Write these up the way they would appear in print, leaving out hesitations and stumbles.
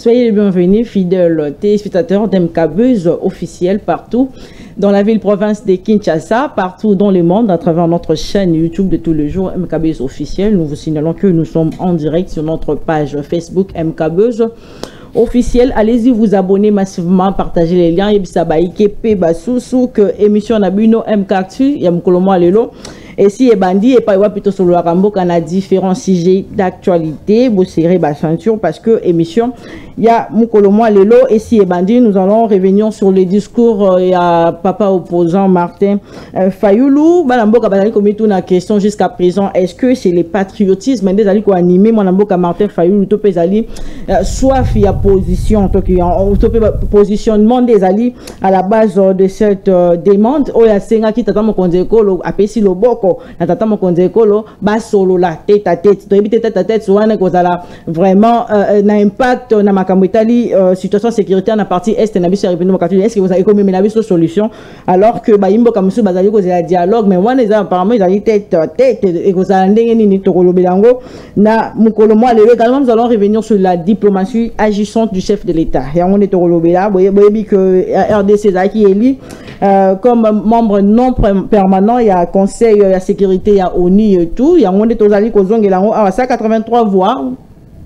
Soyez les bienvenus, fidèles téléspectateurs d'MKBuzz officiel partout dans la ville-province de Kinshasa, partout dans le monde, à travers notre chaîne YouTube de tous les jours, MKBuzz officiel. Nous vous signalons que nous sommes en direct sur notre page Facebook MKBuzz officiel. Allez-y vous abonner massivement, partager les liens. Yebisabaïke pe basusu que émission Nabuno MKactu Yamkolomo Alelo. Et si et bandi et pas plutôt sur le Rambo qu'on a différents sujets d'actualité, vous serrez la ceinture parce que émission il y a Mukolomo Lelo et si et bandi nous allons revenir sur le discours il y a papa opposant Martin Fayoulou. Balamboka bazali comme tout na question jusqu'à présent, est-ce que c'est le patriotisme des ali ko animé Balamboka Martin Fayoulou to pezali soit fia position positionnement des ali à la base de cette demande o ya senga ki tata mokonzeko lo apesi loboko na tata mokonzeko lo ba solo la tête à tête to ebite tête à tête soane ko zala vraiment na impact na makambo itali situation sécuritaire na partie est na biso répondre makatu est-ce que vous avez comme na biso solution alors que ba yimbo kamusu bazali ko zala dialogue mais wana eza apparemment ils allaient tête à tête et ko zala ndenge nini to kolobelango na Mukolomo Alelo. Également nous allons revenir sur la diplomatie agissante du chef de l'État et on est to kolobela boyebi que RDC Zaki Eli comme membre non permanent, il y a conseil de sécurité, il y a ONU et tout. Il y a on est aux alliés à 183 voix.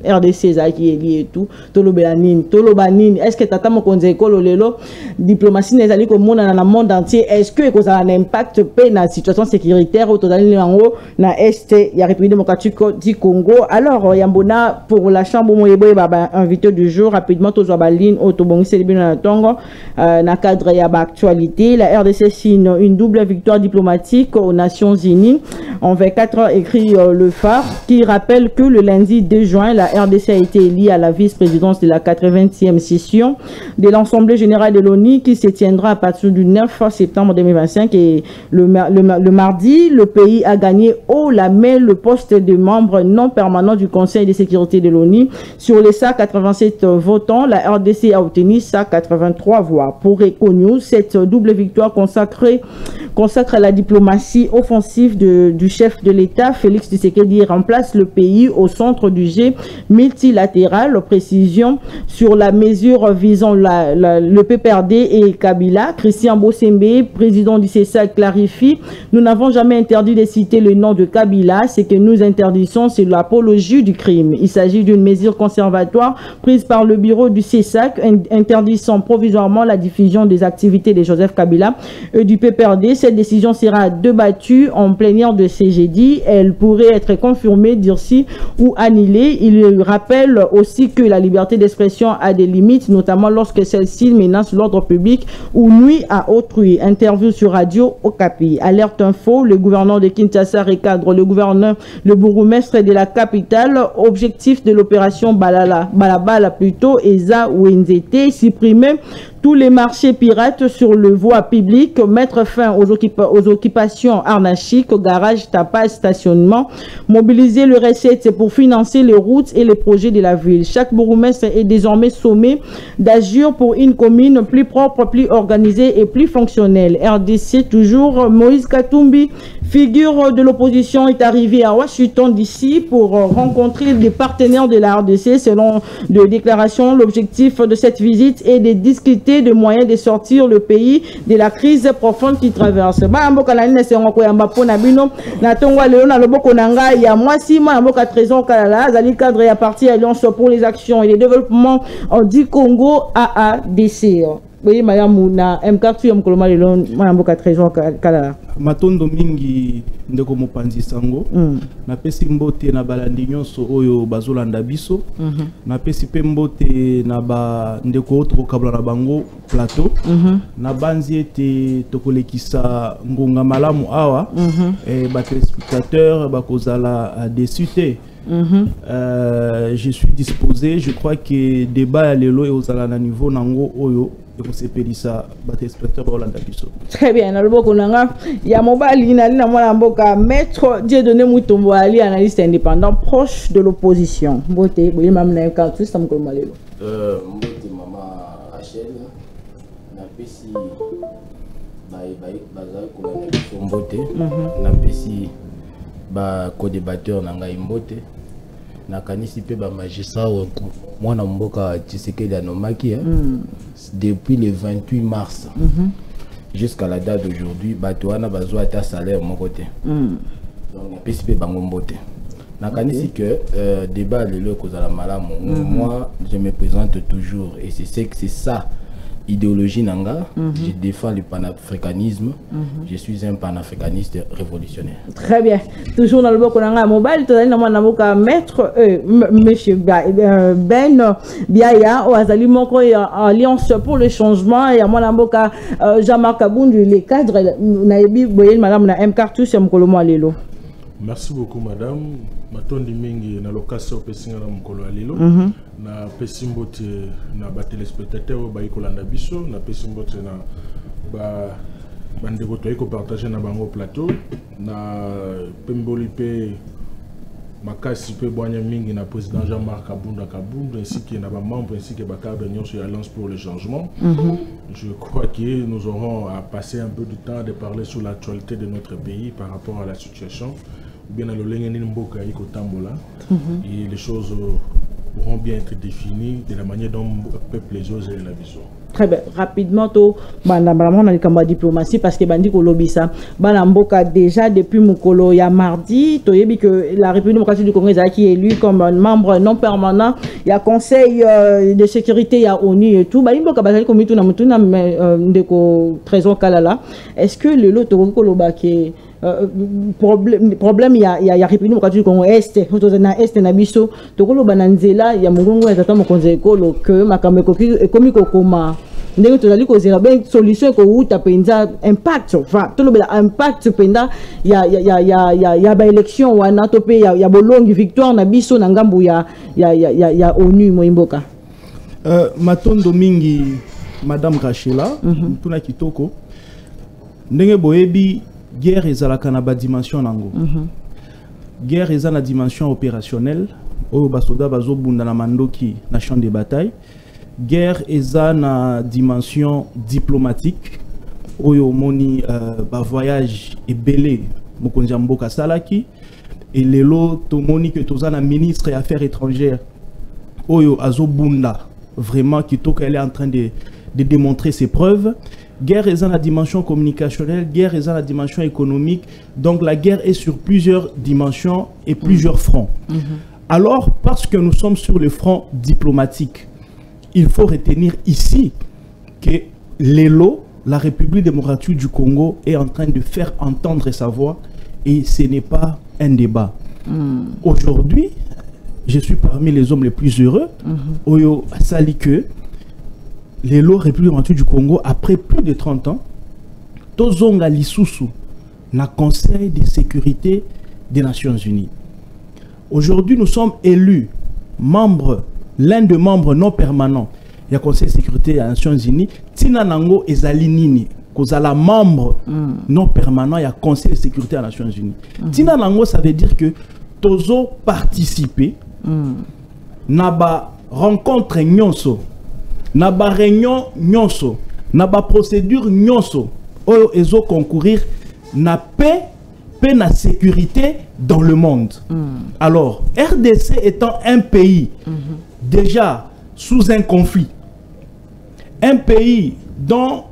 RDC Zaki Eli et tout, Tolobelanine, Tolobanine, est-ce que tata mokonzeko lolelo diplomatie des alliés comme monde dans le monde entier, est-ce que ça a un impact pe na situation sécuritaire au total nango na est il y a République démocratique du Congo. Alors yambona pour la chambre moyeboy baba invité du jour rapidement to zobaline autobongi celebino na tongo na cadre ya ba actualité. La RDC signe une double victoire diplomatique aux Nations Unies en 24 heures, écrit le phare qui rappelle que le lundi 2 juin la RDC a été élue à la vice-présidence de la 80e session de l'Assemblée générale de l'ONU qui se tiendra à partir du 9 septembre 2025 et le mardi, le pays a gagné haut la main le poste de membre non permanent du Conseil de sécurité de l'ONU. Sur les 187 votants, la RDC a obtenu 183 voix. Pour Econews, cette double victoire consacre à la diplomatie offensive du chef de l'État, Félix Tshisekedi, remplace le pays au centre du jeu multilatéral. Précision sur la mesure visant le PPRD et Kabila. Christian Bossembe, président du CESA, clarifie: nous n'avons jamais interdit de citer le nom de Kabila. Ce que nous interdisons, c'est l'apologie du crime. Il s'agit d'une mesure conservatoire prise par le bureau du CESAC interdisant provisoirement la diffusion des activités de Joseph Kabila et du PPRD. Cette décision sera débattue en plénière de ce jeudi. Elle pourrait être confirmée, dirci ou annulée. Il rappelle aussi que la liberté d'expression a des limites, notamment lorsque celle-ci menace l'ordre public ou nuit à autrui. Interview sur Radio Okapi. Alerte info, le gouverneur de Kinshasa recadre le bourgmestre de la capitale. Objectif de l'opération Balabala plutôt, Eza Wenzete, supprimer tous les marchés pirates sur le voie publique, mettre fin aux occupations anarchiques, garages, tapas, stationnement, mobiliser le recette pour financer les routes et les projets de la ville. Chaque bourgmestre est désormais sommé d'agir pour une commune plus propre, plus organisée et plus fonctionnelle. RDC toujours, Moïse Katumbi, figure de l'opposition, est arrivé à Washington d'ici pour rencontrer des partenaires de la RDC. Selon des déclarations, l'objectif de cette visite est de discuter de moyens de sortir le pays de la crise profonde qui traverse. Cadre et à partir Alliance pour les actions et le développement du Congo AADC. Oui, madame na MKactu Mukolomo Alelo mboka trésor kala matondo mingi ndeko mopanzi sango na pesi mbote na balandi nyonso oyo bazolanda biso na pesi pe mbote na ba ndeko oto kabla na bango plateau na banzi ete tokolekisa ngonga malamu awa ba téléspectateurs bakozala déçuté. Je suis disposé, je crois que débat lelo et aux ala na niveau nango oyo et se pelisa ba téléspectateurs Rolanda biso. Très bien, na loboko nanga ya mobali na lina mwana mboka maître Dieudonné Mutombo Ali, analyste indépendant proche de l'opposition. Mbote boye mam na MKactu ça Mukolomo Alelo. Mbote mama Rachel na pesi bazali kolanda biso mbote na pesi ba co-débatteur na ngai mbote nakanisi pe ba magistrat mwana mboka Tshisekedi anomaki depuis le 28 mars jusqu'à la date d'aujourd'hui bato wana bazwa ata salaire moko te donc napesi pe bango mbote nakanisi que débat lelo kozala malamu moi je me présente toujours et c'est ça idéologie nanga je défends le panafricanisme je suis un panafricaniste révolutionnaire. Très bien, toujours dans le boko nanga mobile tozali na mwana boka maître monsieur Ben Biaya oazali moko ya alliance pour le changement ya mwana boka Jean-Marc Kabundu les cadres na yebi boyel madame na M Cartus ya mokolo mwa lelo. Merci beaucoup madame matondi mingi na location pesinga na mokolo ya lelo na pesimbote na ba téléspectateurs ba ikolanda biso na pesimbote na ba bandeko to iko partager na bango plateau na pemboli pe makasi pe boanya mingi na président Jean-Marc Kabundu ainsi que na ba membres ainsi que ba cadre nyonso ya Alliance pour le changement. Je crois que nous aurons à passer un peu de temps de parler sur l'actualité de notre pays par rapport à la situation bien à l'olengeni mboka iko tambola et les choses pourront bien être définies de la manière dont le peuple les ose et la vision. Très bien, rapidement, on a le diplomatie parce que Bandi Kolobisa, Banamboka déjà depuis Mukolo, il y a mardi, que la République démocratique du Congo qui est élu comme un membre non permanent, il y a Conseil de sécurité, il y a ONU et tout. Banamboka Bazali Komitu Namutuna, Ndeko Trésor Kalala. Est-ce que le lot Koloba qui problème il y a République démocratique du Congo Est, na Est na biso, Tokolo Bananzela, il y a Mugongo et Tata Mokonzekolo que Makameko Komiko Koma. Ndenge tozali kozela ben solution ko uta penza impact enfin to lobela impact penda ya ba élection wana to pe ya bolongi victoire na biso na ngambu ya ONU moimboka matondo mingi madame Rachela tuna kitoko ndenge boyebi guerre ezalaka na ba dimension nango guerre eza na dimension opérationnelle oyo basoda bazobunda na mandoki na champ de bataille. Guerre eza na dimension diplomatique oyo moni ba voyage ebele mokonzi mboka salaki et lelo to moni que toza na ministre des affaires étrangères oyo azobunda vraiment kitoko elle est en train de démontrer ses preuves. Guerre eza na dimension communicationnelle, guerre eza na dimension économique, donc la guerre est sur plusieurs dimensions et plusieurs fronts. Alors parce que nous sommes sur le front diplomatique, il faut retenir ici que l'ELO, la République démocratique du Congo, est en train de faire entendre sa voix et ce n'est pas un débat. Aujourd'hui, je suis parmi les hommes les plus heureux. Oyo sali que l'ELO, République démocratique du Congo, après plus de 30 ans, tozonga lisusu na Conseil de sécurité des Nations Unies. Aujourd'hui, nous sommes élus membres, l'un des membres non permanents du Conseil de sécurité des Nations Unies, Tina Nango ezali nini, kozala membre non permanent du Conseil de sécurité des Nations Unies. Tina Nango, ça veut dire que tozo participer na ba rencontre nyonso, na ba réunion nyonso, na ba procédure nyonso, oyo ezo concourir na paix, paix na sécurité dans le monde. Alors, RDC étant un pays déjà sous un conflit, un pays dont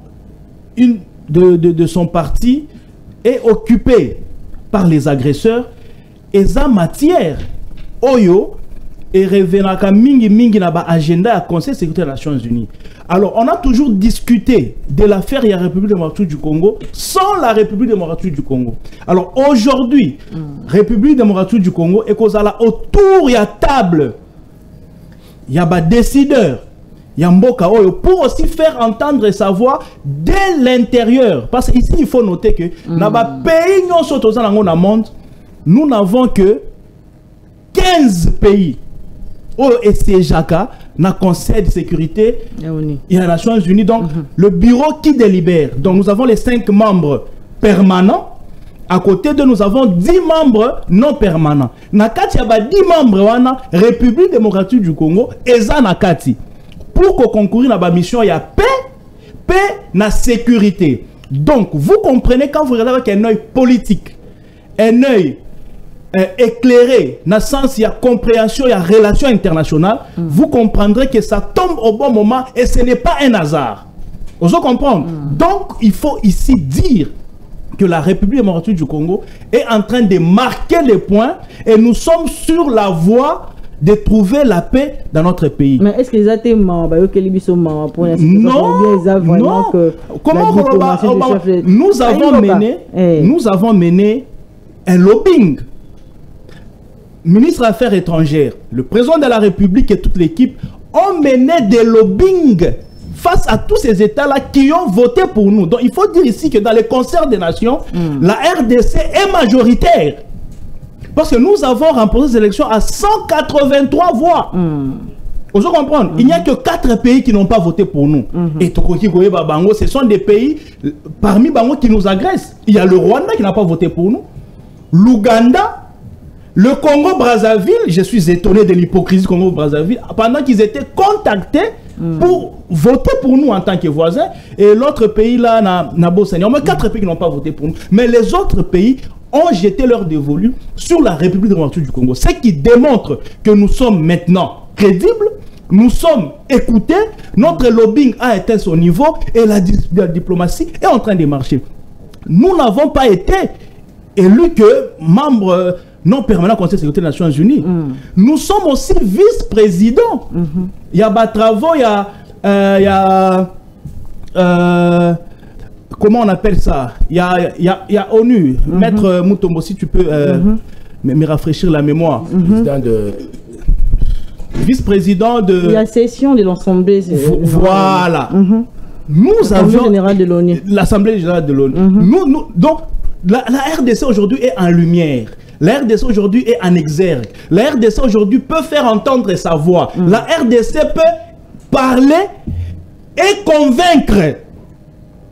une de son parti est occupé par les agresseurs, et ça matière oyo et revenaka mingi mingi na ba agenda à Conseil de sécurité des Nations Unies. Alors, on a toujours discuté de l'affaire de la République démocratique du Congo sans la République démocratique du Congo. Alors, aujourd'hui, République démocratique du Congo est causala autour de la table. Il y a des décideurs, il y a Mboka Oyo pour aussi faire entendre sa voix dès l'intérieur. Parce qu'ici, il faut noter que dans les pays dans le monde, nous n'avons que 15 pays. Et c'est Jaka, dans le Conseil de sécurité et les Nations Unies. Donc, le bureau qui délibère. Donc, nous avons les 5 membres permanents. À côté de nous avons 10 membres non permanents. Nakati y a 10 membres wana République démocratique du Congo et ça nakati. Pour qu'on concourir dans la mission, il y a paix, paix na sécurité. Donc, vous comprenez quand vous regardez avec un œil politique, un œil éclairé, dans le sens il y a compréhension, il y a relation internationale, vous comprendrez que ça tombe au bon moment et ce n'est pas un hasard. Vous comprenez? Donc, il faut ici dire que la République démocratique du Congo est en train de marquer les points et nous sommes sur la voie de trouver la paix dans notre pays. Mais est-ce que les athées non, comment nous avons mené un lobbying. Ministre des Affaires étrangères, le président de la République et toute l'équipe ont mené des lobbying face à tous ces États-là qui ont voté pour nous. Donc il faut dire ici que dans les concerts des nations, la RDC est majoritaire. Parce que nous avons remporté ces élections à 183 voix. Vous comprenez? Il n'y a que 4 pays qui n'ont pas voté pour nous. Et Tokoki Goye Babango, ce sont des pays parmi Bango qui nous agressent. Il y a le Rwanda qui n'a pas voté pour nous. L'Ouganda, le Congo-Brazzaville, je suis étonné de l'hypocrisie du Congo-Brazzaville, pendant qu'ils étaient contactés pour voter pour nous en tant que voisins, et l'autre pays là, il y a au moins 4 pays qui n'ont pas voté pour nous. Mais les autres pays ont jeté leur dévolu sur la République démocratique du Congo. Ce qui démontre que nous sommes maintenant crédibles, nous sommes écoutés, notre lobbying a atteint son niveau et la diplomatie est en train de marcher. Nous n'avons pas été élus que membres non permanents du Conseil de sécurité des Nations Unies. Nous sommes aussi vice-présidents. Il y a Batravaux, il y a comment on appelle ça? Il y a ONU. Maître Mutombo, si tu peux me rafraîchir la mémoire. Vice-président de la session de l'Assemblée. Voilà. Nous avons l'Assemblée générale de l'ONU. Donc, la RDC aujourd'hui est en lumière. La RDC aujourd'hui est en exergue. La RDC aujourd'hui peut faire entendre sa voix. La RDC peut parler et convaincre.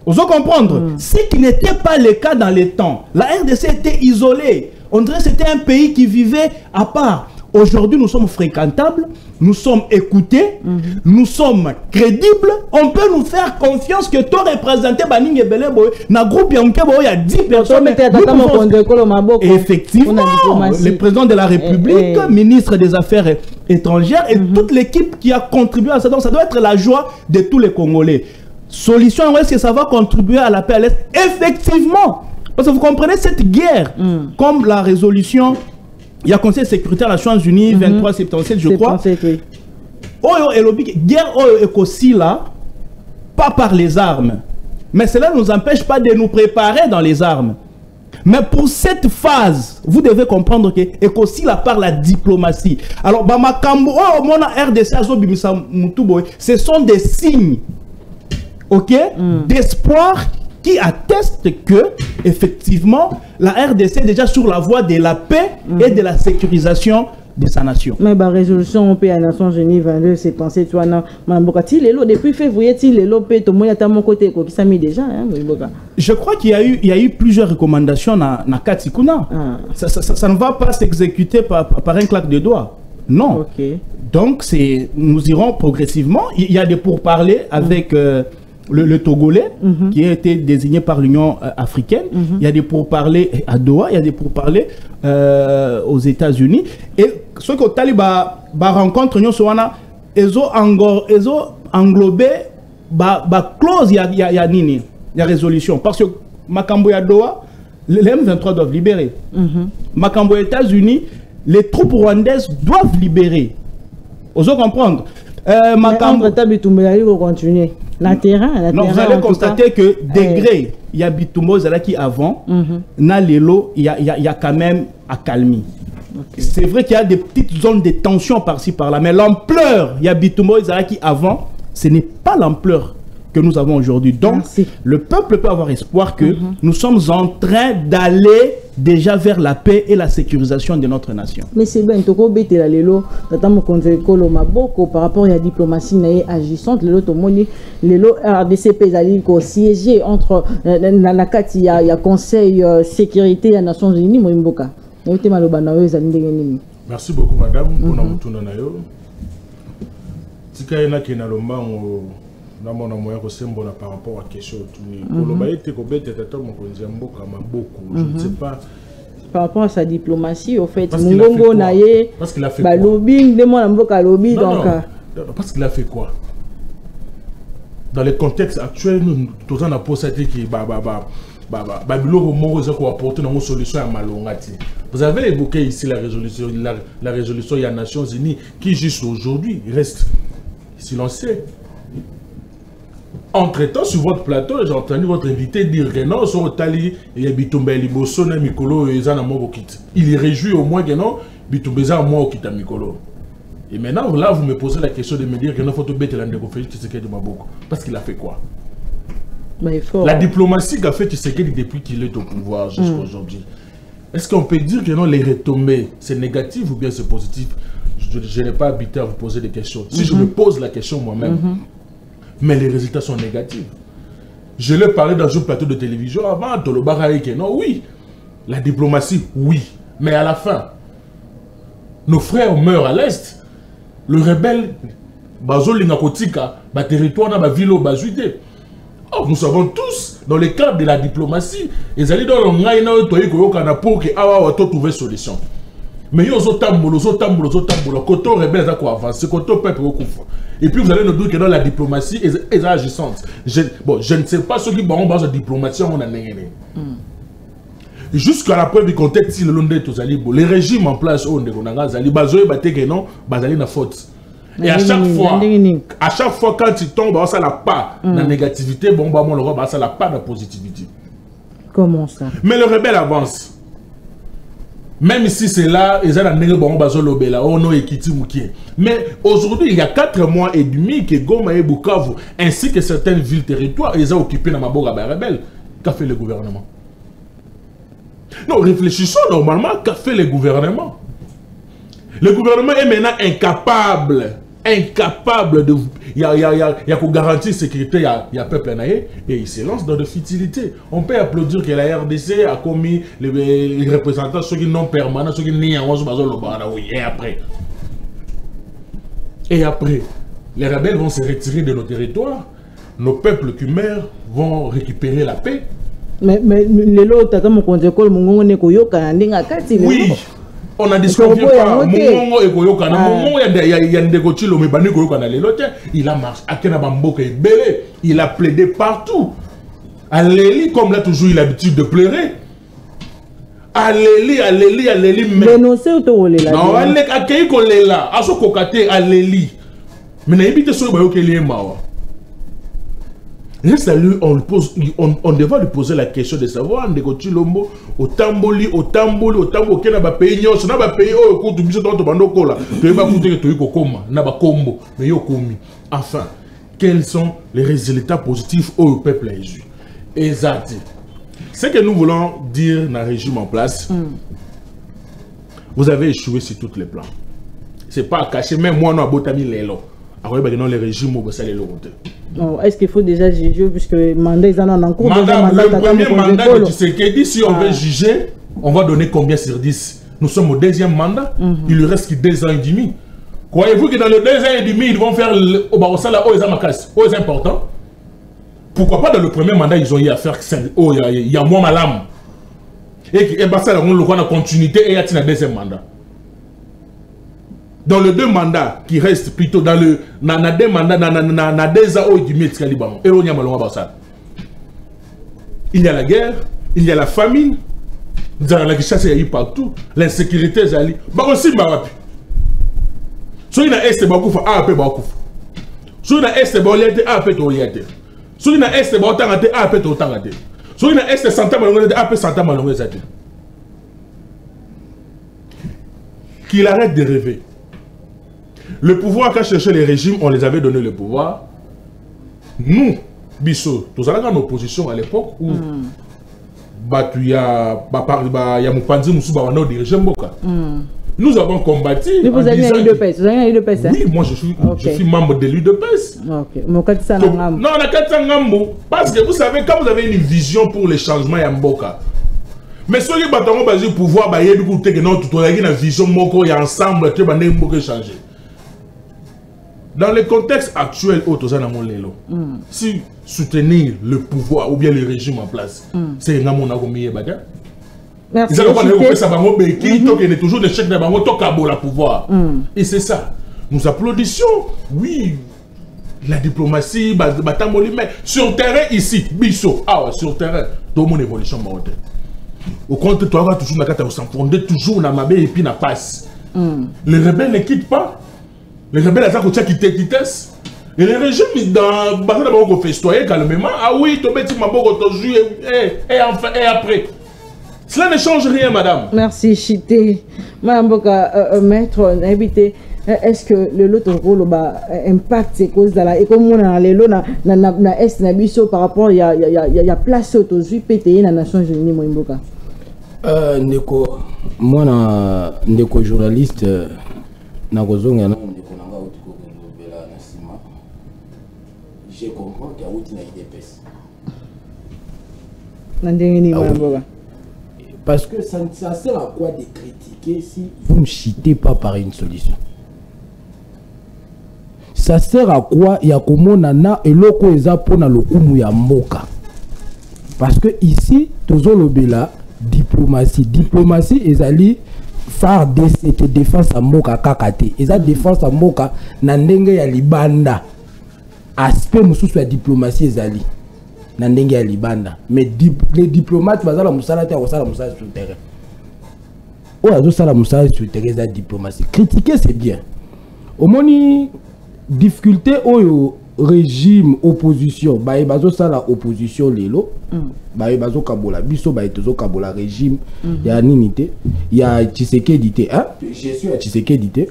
Vous comprendre? Ce qui n'était pas le cas dans les temps. La RDC était isolée. On dirait que c'était un pays qui vivait à part. Aujourd'hui, nous sommes fréquentables, nous sommes écoutés, nous sommes crédibles. On peut nous faire confiance que toi, représenté Baning et Belebo, dans le groupe, il y a 10 personnes. Effectivement, le président de la République, ministre des Affaires étrangères et toute l'équipe qui a contribué à ça. Donc, ça doit être la joie de tous les Congolais. Solution, est-ce que ça va contribuer à la paix à l'Est? Effectivement. Parce que vous comprenez cette guerre, comme la résolution. Il y a Conseil de sécurité des Nations Unies, 2377, je crois. Oyo et l'obik, guerre Oyo et Kossi là, pas par les armes. Mais cela ne nous empêche pas de nous préparer dans les armes. Mais pour cette phase, vous devez comprendre que Ekossi là par la diplomatie. Alors, Bamakambo, oh, mon RDC, ce sont des signes, ok, d'espoir qui atteste que, effectivement, la RDC est déjà sur la voie de la paix et de la sécurisation de sa nation. Mais la résolution paix à la Nations Unies 22, c'est pensé, tu vois, depuis février, tout le monde est à mon côté, qui s'est mis déjà. Je crois qu'il y a eu plusieurs recommandations dans Katikuna. Ça ne va pas s'exécuter par un claque de doigts. Non. Okay. Donc, nous irons progressivement. Il y a des pourparlers avec... le Togolais, qui a été désigné par l'Union africaine. Il y a des pourparlers à Doha, il y a des pourparlers aux États-Unis. Et ce que Taliban rencontre, ils ont englobé la clause, il y a résolution. Parce que Makambo et Doha, les M23 doivent libérer. Makambo et États-Unis, les troupes rwandaises doivent libérer. Vous comprendre? Makambo continuer. Non, vous allez constater que degré, il y a Bitumbo qui avant, na lelo, il y a quand même accalmie. C'est vrai qu'il y a des petites zones de tension par-ci par-là, mais l'ampleur, il y a Bitumbo qui avant, ce n'est pas l'ampleur que nous avons aujourd'hui. Donc, le peuple peut avoir espoir que nous sommes en train d'aller déjà vers la paix et la sécurisation de notre nation. Mais c'est bien, par rapport à la diplomatie agissante, le RDC peut siéger entre il y a Conseil sécurité des Nations Unies. Merci beaucoup, madame. Na mona moya ko sembola par rapport à question tout koloba ete ko bete tata mokonzi mboka maboko je ne sais pas par rapport à sa diplomatie, au fait, parce qu'il a fait quoi? Lobbying, lobby, donc. Parce qu'il a fait quoi? Dans le contexte actuel, nous tous on a posé qui apporter une solution à Malongati. Vous avez évoqué ici la résolution des Nations Unies qui juste aujourd'hui reste silencieux. Entre-temps, sur votre plateau, j'ai entendu votre invité dire que non, sur Tali, il y a Bitumba Liboso, Mikolo et Zana Mokit. Il est réjoui au moins que non, Bitumbeza au moins Okita Mikolo. Et maintenant, là, vous me posez la question de me dire que non, faut tout bête l'Andéco-Félix Tshisekedi Maboko. Parce qu'il a fait quoi? La diplomatie qu'a fait Tshisekedi depuis qu'il est au pouvoir jusqu'à aujourd'hui. Est-ce qu'on peut dire que non, les retombées, c'est négatif ou bien c'est positif? Je n'ai pas habité à vous poser des questions. Si je me pose la question moi-même, mais les résultats sont négatifs. Je l'ai parlé dans un plateau de télévision avant, non, oui. La diplomatie, oui. Mais à la fin, nos frères meurent à l'Est. Le rebelle, Bazo Lingakotika, ba territoire na ba ville bazuité. Oh, nous savons tous, dans le cadre de la diplomatie, ils allaient dans le ngaïna pour que awa trouver solution. Mais ils ont tamboulé, côté rebelle a quoi avancer, côté peuple au couvre. Et puis vous allez nous dire que dans la diplomatie est agissante. Je ne sais pas ce qui vont base de diplomatie on a négé. Jusqu'à la preuve du contexte, si le long de tous les régimes en place on est bazoé baté que non, bazali na faute. Et à chaque fois quand tu tombes, ça n'a pas la négativité, bon bah mon le roi ça n'a pas de positivité. Comment ça? Mais le rebelle avance. Même si c'est là, ils ont un bon bazolo bela, oh non ekiti mouki. Mais aujourd'hui, il y a 4 mois et demi que Goma et Bukavu ainsi que certaines villes territoires, ils ont occupé dans Maboga rebelle. Qu'a fait le gouvernement? Non, réfléchissons normalement, qu'a fait le gouvernement? Le gouvernement est maintenant incapable de... Il y a pour garantir la sécurité, il y a peuple naïe, et il se lance dans de futilités. On peut applaudir que la RDC a commis les représentants, ceux qui non permanents, ceux qui n'y ont pas, et après, les rebelles vont se retirer de nos territoires, nos peuples qui meurent vont récupérer la paix. Mais les autres, oui. On a discuté pas. Il a marché. Il a plaidé partout. Aléli, comme là toujours il a l'habitude de pleurer. Aléli. Mais non, c'est auto là. Non, accueilli qu'on est là. À ce côté, Aléli. Mais n'habite sur le qu'il est mort. On devrait lui poser la question de savoir au tamboli, kena ba pays nyos, na ba pays o ko tu biso to bandoko la. Tu ba kuté to iko koma, na ba kombo, mais yo komi. Enfin, quels sont les résultats positifs au peuple Jésus? Exact. Ce que nous voulons dire dans le régime en place, vous avez échoué sur tous les plans. C'est pas caché, même moi non abotami lelo. Alors les régimes au ça les lourdes. Est-ce qu'il faut déjà juger puisque le mandat est en cours? Madame, le premier mandat de Tshisekedi, si on veut juger, on va donner combien sur 10? Nous sommes au 2e mandat, il lui reste que 2 ans et demi. Croyez-vous que dans le 2 ans et demi, ils vont faire au Barosala, au Zamakas, au important? Pourquoi pas dans le premier mandat, ils ont eu à faire il y a moins malam. Et ça, on a continuité et il y a un 2e mandat. Dans le 2 mandats qui restent plutôt dans le 2 mandats, dans 2 ans du Liban. Il y a la guerre, il y a la famine, dans la chasse il y a partout, l'insécurité il y a aussi Marapi. Si il y a est bakufa a pe bakufa. Si il y a est boliate a pe toliate. Si il y a est botangate a pe totangate. Si il y a est santa malongé a pe santa malongé zate. Qu'il arrête de rêver. Le pouvoir qu'a cherché les régimes, on les avait donné le pouvoir. Nous, Bissot, tous allons en opposition à l'époque où il y a Moupanzi Moussouba, on a dirigé Mboka. Nous avons combattu. Vous avez eu de PES. Oui, moi je suis membre de l'UDPS. Non, on a 400 Ngambo. Parce que vous savez, quand vous avez une vision pour les changements à Mboka, mais ceux qui ont basé le pouvoir, il y a une vision, il y a ensemble, il y a changer. Dans le contexte actuel, si soutenir le pouvoir ou bien le régime en place, c'est un Merci. Ils ont ça est toujours des chèques de bango la pouvoir. Et c'est ça. Nous applaudissions. Oui, la diplomatie, mais sur terrain ici, biso, sur terrain, tout le monde évolution marocaine. Au compte, toi, toujours la carte s'enfonder toujours na mabé et puis na passe. Les rebelles ne quittent pas. Les rebelles attaquent au tchèque qui test. Et les régimes dans Bakou festoyer calmement. Ah oui, tu mets Maboko toujours et enfin et après. Cela ne change rien, madame. Merci, Chité. Madame Boka, maître, habité. Est-ce que le lot impact ces causes là et comme on a les lots na est na biso par rapport il y a place autour PTI na Nations Unies Moimboka. Ndeko moi na ndeko journaliste na kozonga na ndeko nanga otiko bela na sima. Je comprends qu'il y a outil na IDPS. Nandengeni Moimboka. Parce que ça sert à quoi de critiquer si vous ne citez pas par une solution? Ça sert à quoi il y a comme nana et loko eza pona lokumu ya mboka? Parce que ici tozo lobela diplomatie ezali phare de cette défense à mboka kakate. Eza défense à mboka na ndenge ya libanda. Aspect mususu ya diplomatie ezali na ndenge ya libanda. Mais les diplomates bazala musala te akosala musala sur terrain. O azo sala musala sur terrain za diplomatie. Critiquer c'est bien. Au moni difficulté au régime opposition bae bazo sala opposition lelo bae bazo kabola biso bae tozo kabola régime ya ninité ya Tshisekedi te hein je suis à Tshisekedi te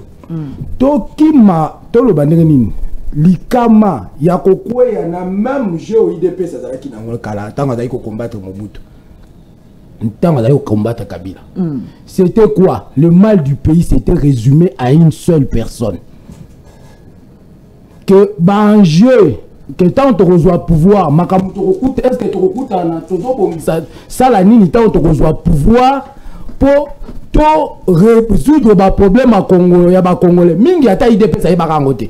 to kima to lo bandenge nini likama ya kokwe ya na même jeu IDP ça zala ki na ngol kala tanga za ko combattre Mobutu tanga za ko combattre Kabila c'était quoi le mal du pays c'était résumé à une seule personne. Que l'enjeu, que tant que tu reçois pouvoir, est-ce que tu reçois ça la nini tant que tu reçois pouvoir pour résoudre les problèmes à Congo, il y a des Congolais. Mingi ata IDP ça y va rangote.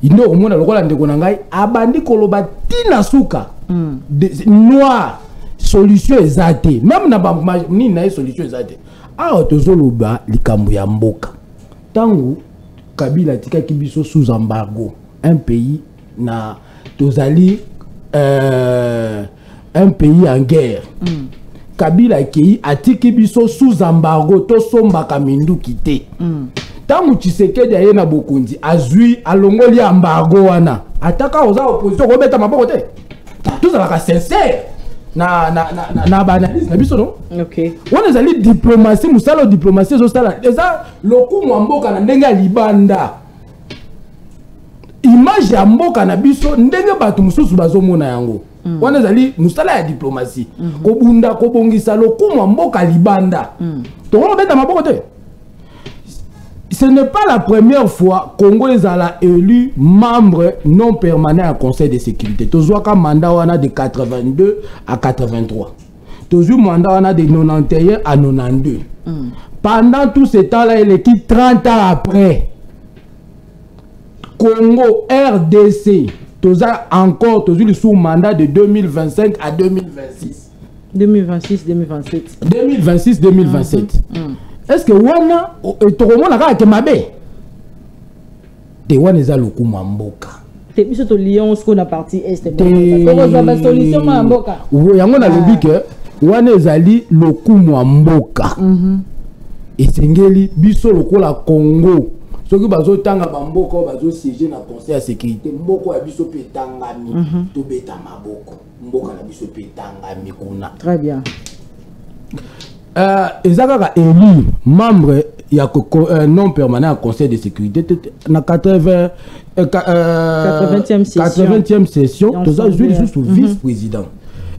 Il n'y a pas de rôle de Konangai. Abandi koloba tina suka noir solution exacte. Même na ba ni na solution exacte. Ah tozoloba likambo ya mboka. Tangu Kabila tika kibiso sous embargo un pays na tozali un pays en guerre Kabila ki atiki biso sous embargo to somba kamindu kite tangu Tshisekedi aye na bokundi azui alongoli embargo wana ataka oza opposition ko beta maboko te tout ça la sincère na banalise na biso non OK wana zali diplomatie musala diplomatie zo sala eza lokumu mboka na ndenge libanda image ya mboka na biso ndenge batu mususu bazomona yango wana zali musala ya diplomatie kobunda kobongisa lokumu mboka libanda to ko beta maboko te. Ce n'est pas la première fois que Congo est élu membre non permanent au Conseil de sécurité. Toujours un mandat de 82 à 83. Toujours un mandat de 91 à 92. Pendant tout ce temps-là, il est 30 ans après. Congo, RDC, toujours encore toujours sous mandat de 2025 à 2026. 2026-2027. 2026-2027. Est-ce que wana tokomona kaka ke mabe te wana eza lokumu mboka te biso to lion ce qu'on a parti est tokozwa ba solution ma mboka yango na lobi ke wana ezali lokumu mboka esengeli biso lokola Congo soki bazotanga bamboka bazo siéger na conseil ya sécurité mboko ya biso pe tangami to beta maboko mboka na biso pe tangami kuna. Très bien. Ezaka élu membre ya non permanent au Conseil de sécurité na 80e session toza joué sous vice-président.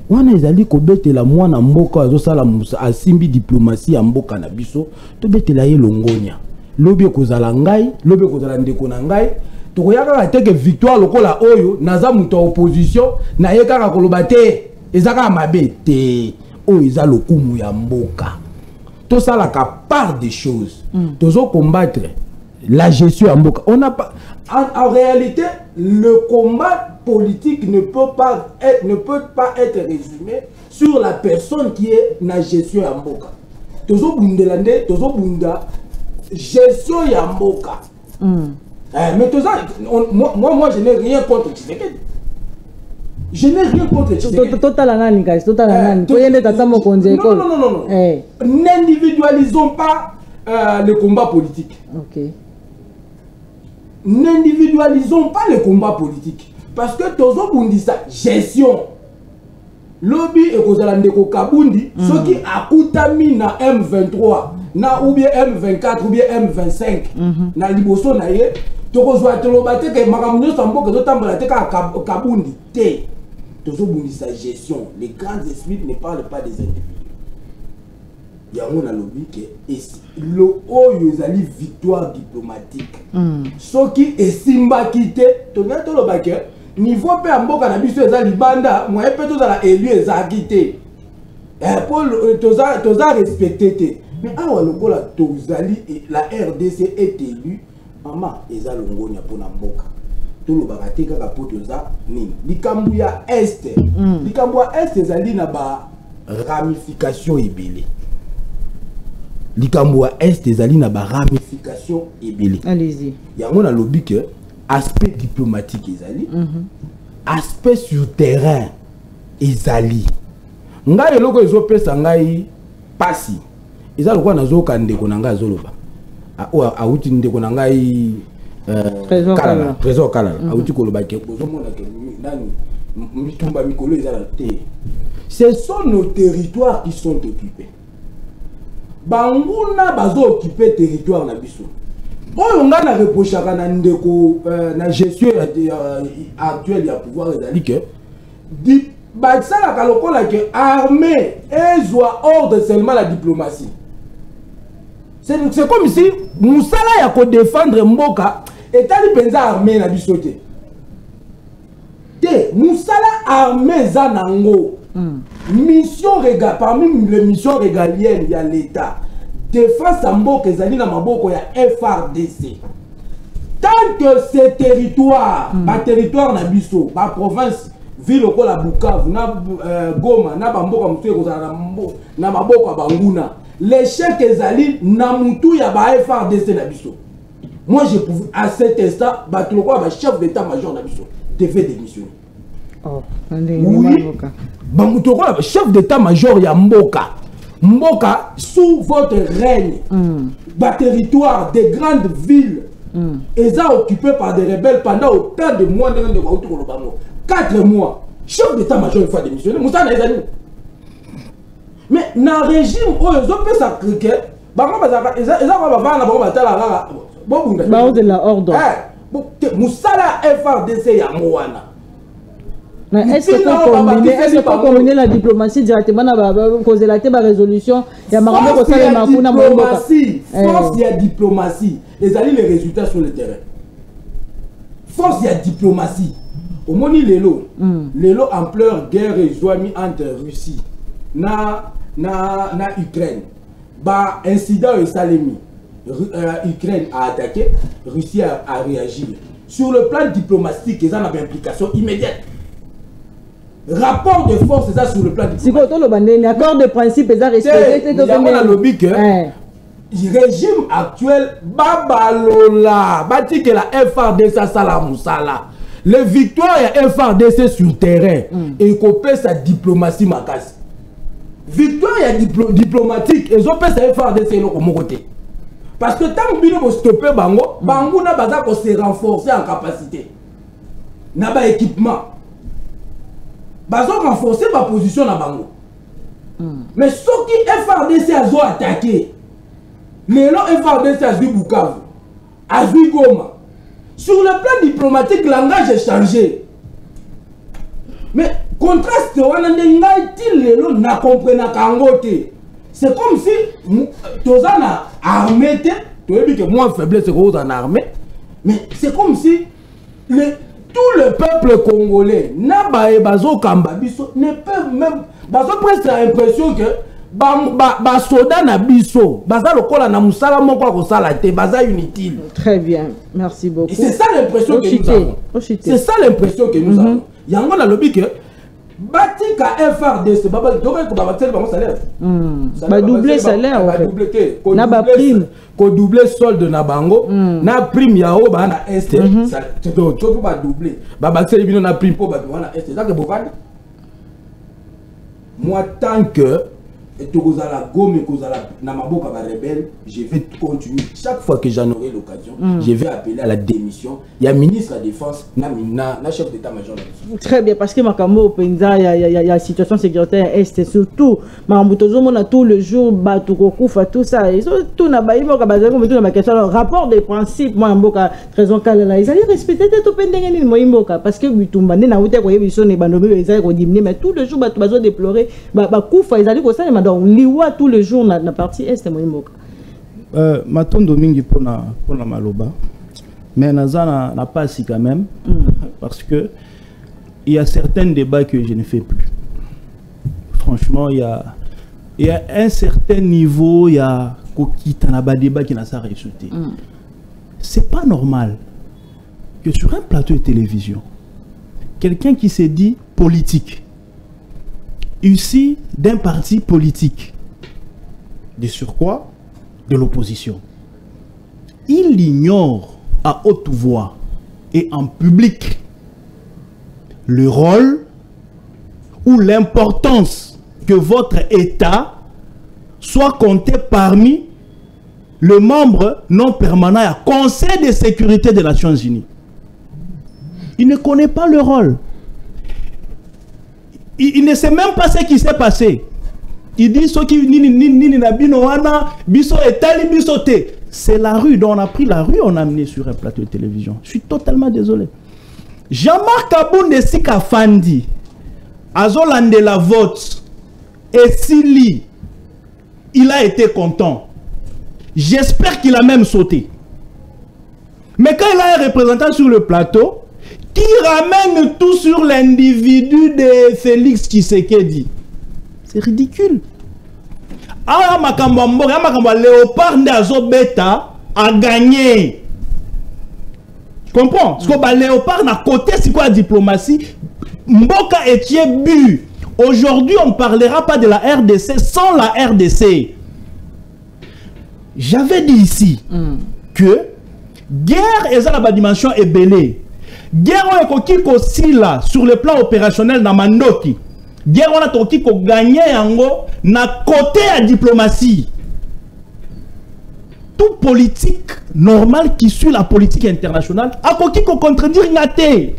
Wana ezali ko betela mwana mboka azosala asimbi diplomatie ya mboka na biso to betela ye longonya lobi kozala ngai lobi kozala ndeko na ngai tokoyaka teke victoire lokola oyo naza muto opposition na ye kaka koloba te ezaka mabe te. Oh, ils ont le coup ya mboka. Tout ça, la part des choses. Tous combattre la gestion à mboka. On n'a pas. En réalité, le combat politique ne peut pas être résumé sur la personne qui est na gestion ya mboka. Tozo bundelande, tozo bunda gestion ya mboka. Mais moi je n'ai rien contre Tshisekedi. Je n'ai rien contre Tshisekedi. Total anani guys, total anani. Non. N'individualisons pas le combat politique. OK. N'individualisons pas le combat politique. Parce que tozo bundisa gestion. Lobby et kozala ndeko Kabundi, ceux qui akutami na M23, na ou bien M24 ou bien M25, na liboso na ye, tokozwa tolobate ke makamunyo sambo ke zotambola te ka Kabundi te. Tozo bundisa gestion. Les grands esprits ne parlent pas des individus. Yango na lobby ke le oyo ezali victoire diplomatique. Ceux qui esimba kite, tonya tolobake niveau pe mboka na biso eza libanda moye pe tozala élu ezaki te Paul toza respecté te mais awa lokola tozali la RDC est élue mama eza longonya pona mboka tolobaka te kaka po toza nini likambo ya est likambo ya est ezali na ba ramification ebele likambo ya est ezali na ba ramification ebele allez-y yango na lobi ke aspect diplomatique ezali aspect sur terrain ezali ngai eloko ezopesa ngai pasi eza lokwa nazoka ndeko na ngai azoloba auti ndeko na ngai trésor kalala auti koloba ke bozomona ke nani mitumba mikolo ezala te. Ce sont nos territoires qui sont occupés. Banguna bazo occuper territoire na biso. Oyo nga na reprochaka na ndeko na gestion actuelle ya pouvoir ezali ke di basala kalokola ke armée ezwa ordre seulement la diplomatie. C'est comme si musala ya ko défendre mboka etali penza armée na biso te. Te musala armée za nango. Mission parmi les missions régaliennes il y a l'État. Défense à mboka ezali na maboko ya FRDC. Tant que ces territoires, ma territoire na biso, ma province, ville au la Bukavu, na Goma, na bamboka mutu ekozala na maboko banguna. L'échec ezali na mutu ya ba FRDC na biso. Moi je pouvais à cet instant battre le chef d'état-major na biso devait démissionner. Oh, oui. Bamutoko chef d'état-major ya mboka. Mboka sous votre règne. Ba territoire des grandes villes. Eza occupé par des rebelles pendant autant de mois de 4 mois. Chef d'état-major il faut démissionner. Moussa na ezali. Mais na régime oyo zo pe sacrifier, bango bazaka eza ba bavana bango batala kaka bobunda. Ba de la ordre. Moussala FRDC ya mwana. Mais est-ce qu'on peut combiner la diplomatie directement dans cause la résolution? Il y a force et diplomatie. Les alliés les résultats sur le terrain. Force et diplomatie. Au moni lelo ampleur guerre et joie entre Russie na Ukraine. Ba incident et salemi. Ukraine a attaqué, Russie a réagi. Sur le plan diplomatique, ils ont une implication immédiate. Rapport de force, c'est ça sur le plan diplomatique. Accord de principe, c'est ça respecté. Il y a un lobby que le régime actuel, babalola, bâti que la FRDC sala moussala. Les victoires ya FRDC sur terrain et copé sa diplomatie macasse. Victoire ya diplomatique, ils ont fait sa FRDC le côté. Parce que tant que nous stopper bango, bango na baza ko se renforcer en capacité. Na ba équipement. Bazo renforcer ma position na bango. Mais ce qui FRDC a zo attaqué. Les lots FRDC a vu Bukavu, a vu Goma. Sur le plan diplomatique, le langage est changé. Mais contraste wana ndengaiti les lots na comprena kangote. C'est comme si tozana armée, tu as dit que moi faiblesse c'est en armée, mais c'est comme si tout le peuple congolais n'a pas ne peuvent même, parce que presque l'impression que soda na biso baza lokola na musala moko ko sala te baza inutile. Très bien, merci beaucoup. C'est ça l'impression que nous avons. C'est ça l'impression que nous avons. Yango na lobi que batika FRDC baba doka ko baba tel ba salaire. Ba doubler salaire ba doubler na ba prime ko doubler solde na bango na prime yao ba na est ça to ba doubler baba tel bino na prime po ba na est ça que bovani. Moi tant que et Togozala Gome Kozala Namaboka va rebelle, je vais continuer. Chaque fois que j'en aurai l'occasion, je vais appeler à la démission. Il y a ministre de la Défense, na chef d'état-major. Très bien, parce que Makamo Penza, il y a situation sécuritaire est surtout Mambutozo on a tout le jour Batoukoufа tout ça. Ils sont tout na baïmo kabazako mais tout na ma question rapport des principes moi mboka trésor kala ils allaient respecter tout pendengeni moimboka parce que Bitumba na uté ko yebiso ne bandobe ils allaient ko diminuer mais tout le jour bazo déplorer Bakoufa ils allaient ko ça donc liwa tout le jour na partie est moimboka matondo mingi pona maloba mais nazana na pas quand même parce que il y a certains débats que je ne fais plus. Franchement, il y a un certain niveau, il y a un débat qui n'a pas résulté. C'est pas normal que sur un plateau de télévision, quelqu'un qui s'est dit politique, ici d'un parti politique, de surcroît de l'opposition, il ignore à haute voix et en public le rôle ou l'importance que votre État soit compté parmi les membres non permanents du Conseil de sécurité des Nations Unies. Il ne connaît pas le rôle. Il ne sait même pas ce qui s'est passé. Il dit ce qui c'est la rue, donc on a pris la rue, on a amené sur un plateau de télévision. Je suis totalement désolé. Jean-Marc Abounde Sika Fandi, Azolande la vote, et Sili, il a été content. J'espère qu'il a même sauté. Mais quand il a un représentant sur le plateau, qui ramène tout sur l'individu de Félix Tshisekedi, c'est ridicule. Ah, Léopard Ndazobeta a gagné. Tu comprends? Parce que Léopard n'a côté, c'est quoi la diplomatie? Mboka Etier Bu. Aujourd'hui, on ne parlera pas de la RDC sans la RDC. J'avais dit ici que guerre est à la dimension ébélée. Guerre est aussi là sur le plan opérationnel dans Mandoki. Guerre on a toki ko gagner yango na côté à diplomatie. Tout politique normal qui suit la politique internationale a koki ko contredire ngate.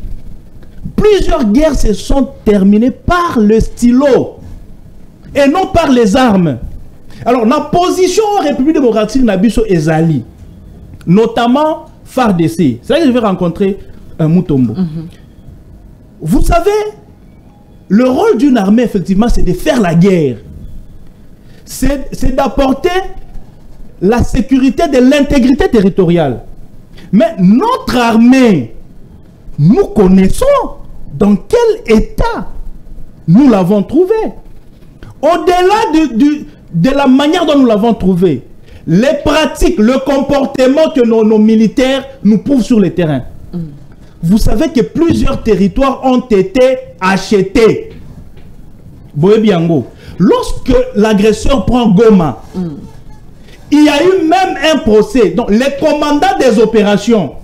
Plusieurs guerres se sont terminées par le stylo et non par les armes. Alors la position République démocratique Nabiso Ezali, notamment FARDC. C'est là que je vais rencontrer Mutombo. Vous savez, le rôle d'une armée, effectivement, c'est de faire la guerre. C'est d'apporter la sécurité de l'intégrité territoriale. Mais notre armée, nous connaissons dans quel état nous l'avons trouvé. Au-delà de la manière dont nous l'avons trouvé, les pratiques, le comportement que nos militaires nous prouvent sur le terrain. Vous savez que plusieurs territoires ont été achetés. Boebiango. Lorsque l'agresseur prend Goma, il y a eu même un procès. Donc les commandants des opérations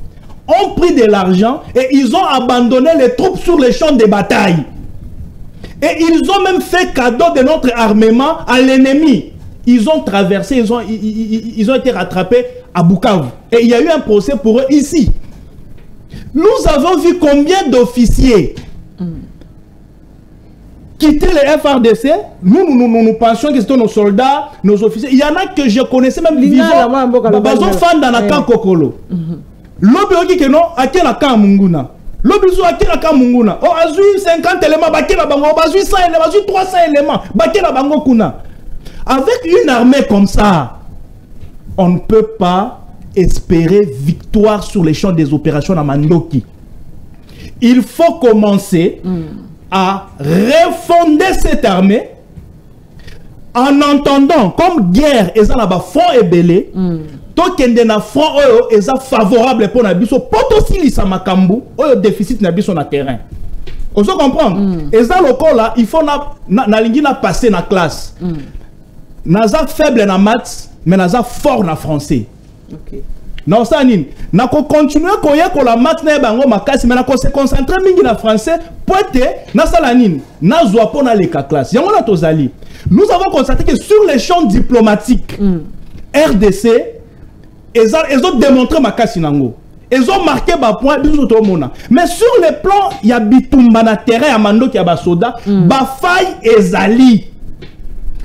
ont pris de l'argent et ils ont abandonné les troupes sur les champs de bataille. Et ils ont même fait cadeau de notre armement à l'ennemi. Ils ont traversé, ils ont été rattrapés à Bukavu. Et il y a eu un procès pour eux ici. Nous avons vu combien d'officiers quitter les FRDC. Nous pensions que c'était nos soldats, nos officiers. Il y en a que je connaissais même vivant. Bazon fan dans la camp Kokolo. L'obéoki que non, à quel camp Munguna. L'obéoki à quel camp Munguna. Oh, azui 50 éléments, bakela bango, azui 100 éléments, azui 300 éléments, bakela bango kuna. Avec une armée comme ça, on ne peut pas espérer victoire sur les champs des opérations à Mandoki. Il faut commencer à refonder cette armée En entendant, comme guerre, ils ont là-bas front et belé, tant qu'il y a un front, ils sont favorables pour Nabiso, pour aussi les Samakambu, ils déficit Nabiso sur le terrain. Vous comprenez? Et ça, le cas là, il faut passer dans la classe. Naza faible en maths, mais naza fort en français. Ok. Non, ça n'y. N'a qu'on continue qu'on la maths na bango makasi, mais n'a qu'on se concentrer mingi na français. Pointe na salanine, na zoa pour na leka classe. Yango na tozali. Nous avons constaté que sur les champs diplomatiques, RDC, ils ont démontré makasi nango. Ils ont marqué ba point biso to mona. Mais sur le plan, il y a bitumba na terrain ya mando ki ya ba soda, ba faille ezali.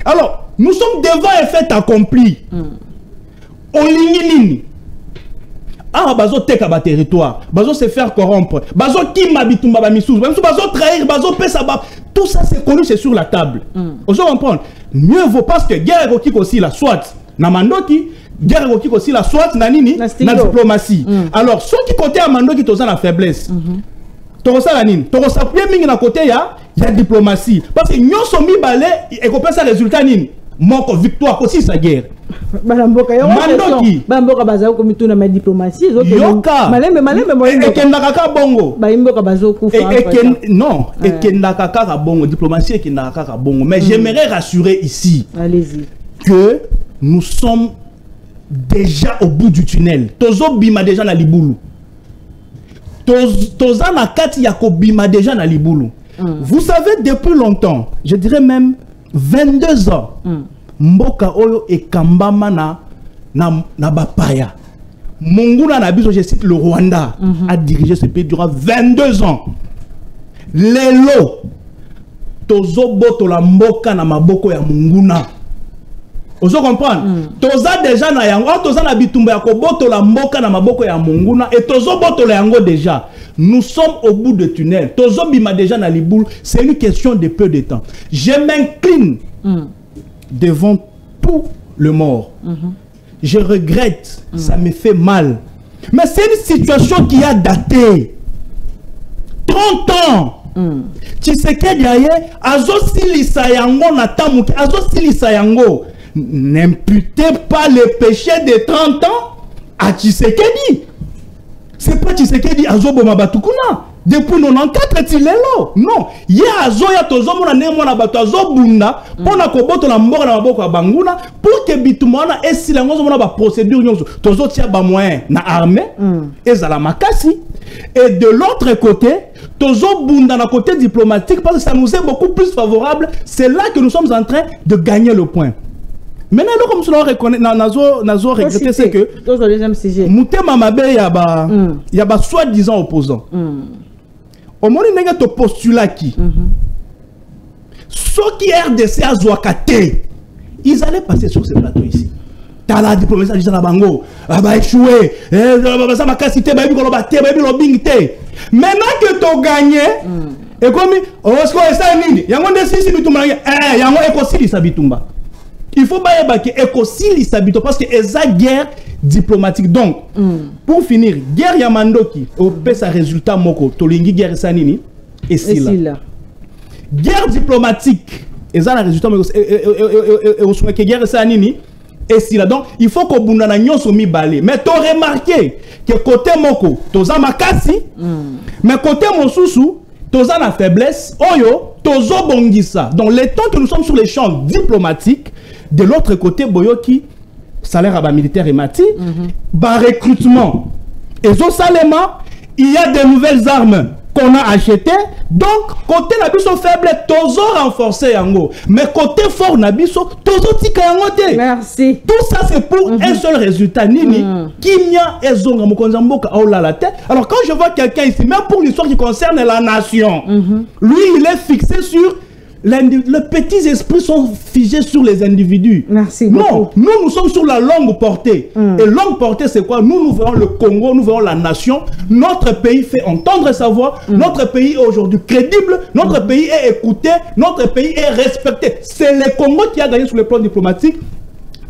Alors, nous sommes devant un fait accompli. Olinginini. Ah, bazo teka ba territoire, bazo se faire corrompre, bazo kima bitumba ba misous, bazo trahir, bazo pesa ba. Tout ça c'est connu, c'est sur la table. On se comprend. Mieux vaut parce que guerre qui aussi la soit na mandoki, guerre qui aussi la soit na nini, na diplomatie. Alors ceux qui côté à mandoki toza la faiblesse. Torosa la nini, torosa bien mingi na côté ya diplomatie parce que nyoso mi balé et qu'on peut ça résultat nini. Moko victoire aussi sa guerre. Balamboka yo mandoki bamboka baza ko mituna ma diplomatie yoka malembe mo et kendaka ka bongo ba imboka bazo kufa non et kendaka ka bongo diplomatie kendaka ka bongo mais j'aimerais rassurer ici allez-y que nous sommes déjà au bout du tunnel. Tozo bima déjà na libulu toza na kati ya ko bima déjà na libulu. Vous savez depuis longtemps, je dirais même 22 ans, Mboka Oyo et Kambama na bapaya. Munguna Nabiso, je cite le Rwanda, a dirigé ce pays durant 22 ans. Lelo, Tozo boto la Mboka na maboko ya Munguna. Vous comprenez? Toza déjà na yango, toza na bitumba ya koboto la Mboka na maboko ya Munguna et Tozo boto la yango déjà. Nous sommes au bout du tunnel. Tozo bima déjà na liboul, c'est une question de peu de temps. Je m'incline devant tout le mort. Je regrette, ça me fait mal. Mais c'est une situation qui a daté. 30 ans. Tu sais que derrière, Azo Silisa Yango Natamuki, Azo Silisa Yango, n'imputez pas le péché de 30 ans à Tshisekedi. C'est pas Tshisekedi Azo Bomabatukuna. Depuis 94, il est là. Non. Il y a Azo ya tozo mona nemo na bato Azo bunda pour na koboto na mboka na maboko banguna pour que bitumana esilango zo mona ba procédure nyonso tozo tia ba moyen na armée ezala makasi et de l'autre côté tozo bunda na côté diplomatique parce que ça nous est beaucoup plus favorable. C'est là que nous sommes en train de gagner le point. Maintenant, comme cela reconnaît, nazo regretter, c'est que Moutema Mabe y a soi-disant opposant. Au moment où il y a un postulat qui, ceux qui RDC à Zouakate, ils allaient passer sur ce plateau ici. T'as la diplomatie à Bango, bah échoué, ça m'a cassé, bah maintenant que tu as gagné, et comme, oh, est-ce que ça est il y a un décès, il y a un écosystème qui bitumba. Il faut pas que écosystème s'habite parce que c'est une guerre diplomatique. Donc, pour finir, guerre Yamandoki, au sa résultat moko, tolingi guerre sanini, et si là. Guerre diplomatique, et ça le résultat moko, et au sommet que guerre sanini, et si là. Donc, il faut qu'on bunda na nyonso mi balé. Mais tu as remarqué que côté moko, toza makasi, mais côté mosusu, toza na faiblesse, oyo, tozo bongisa. Donc, le temps que nous sommes sur les champs diplomatiques, de l'autre côté, Boyoki, salaire à militaire et mati, recrutement. Et au Salema, il y a de nouvelles armes qu'on a achetées. Donc, côté Nabiso faible, tozo renforcé yango. Mais côté fort Nabiso, tozo tika yangote. Merci. Tout ça, c'est pour un seul résultat. Nini, Kimia et Zonga Mokonzamboka la tête. Alors, quand je vois quelqu'un ici, même pour l'histoire qui concerne la nation, lui, il est fixé sur les petits esprits sont figés sur les individus. Merci beaucoup. Non, nous sommes sur la longue portée. Et longue portée, c'est quoi? Nous verrons le Congo, nous verrons la nation. Notre pays fait entendre sa voix. Notre pays est aujourd'hui crédible. Notre pays est écouté. Notre pays est respecté. C'est le Congo qui a gagné sur le plan diplomatique.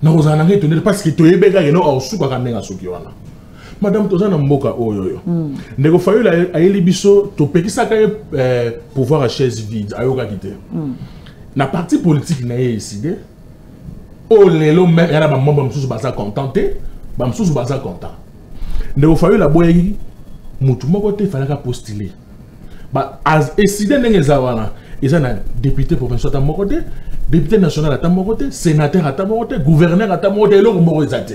Nous avons étonné parce que tu es béga et non au sous par un sokiwana. Madame Tozana Mboka Oyoyo. Nego fayu la elibiso to peki sa kaye pouvoir à chaise vide ayoka kité. Na parti politique na décidé. Oh lelo même yana ba membre msusu baza contenté, ba msusu baza content. Nego fayu la boyi mutu moko te fallait postuler. Ba as décidé ndenge zawana. Ils ont député provincial à mon côté, député national à mon côté, sénateur à mon côté, gouverneur à mon côté, et l'autre morisate.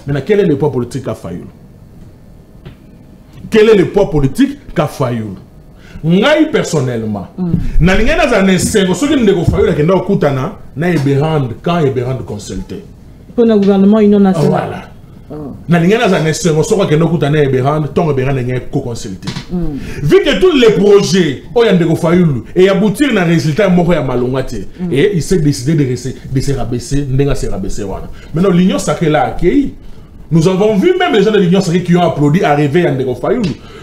Maintenant, quel est le poids politique qu'a Fayoul? Quel est le poids politique qu'a Fayoul? Moi, personnellement, na linga na zane sengo, ce qui ne dégo Fayoul, qui n'a aucun na Eberand, quand Eberand consulté. Pour le gouvernement union nationale. Voilà. Na linga na zane sengo, ce qui n'a aucun Eberand, ton Eberand n'a co-consulté. Vu que tous les projets ont été faits et aboutir à un résultat et il s'est décidé de se rabaisser, Maintenant, l'Union sacrée l'a accueilli. Nous avons vu même les gens de l'Union sacrée qui ont applaudi arriver à Ndego.